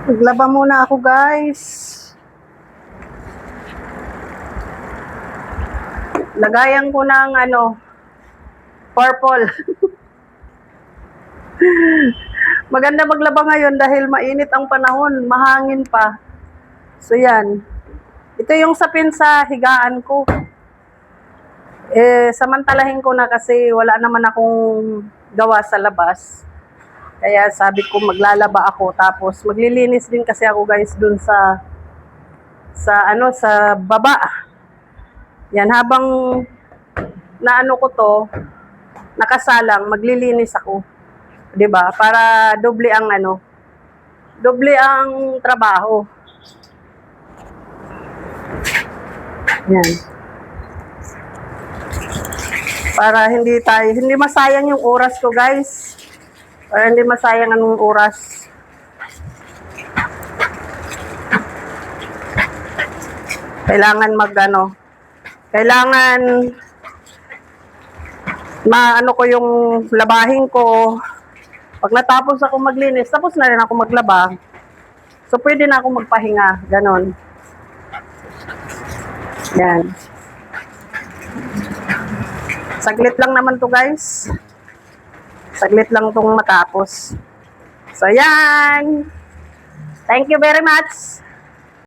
Maglaba muna ako, guys. Lagayan ko ng purple. Maganda maglaba ngayon dahil mainit ang panahon, mahangin pa. So yan. Ito yung sapin sa higaan ko. Samantalahin ko na kasi wala naman akong gawa sa labas. Kaya sabi ko maglalaba ako, tapos maglilinis din kasi ako, guys, dun sa baba. Yan, habang naano ko to, nakasalang, maglilinis ako. 'Di ba? Para doble ang trabaho. Yan. Para hindi masayang yung oras ko, guys. Para hindi masayang ang oras. Kailangan kailangan maano ko yung labahin ko. Pag natapos ako maglinis, tapos na rin ako maglaba. So, pwede na ako magpahinga. Ganon. Yan. Saglit lang naman to, guys. Saglit lang tong matapos. So, yan. Thank you very much.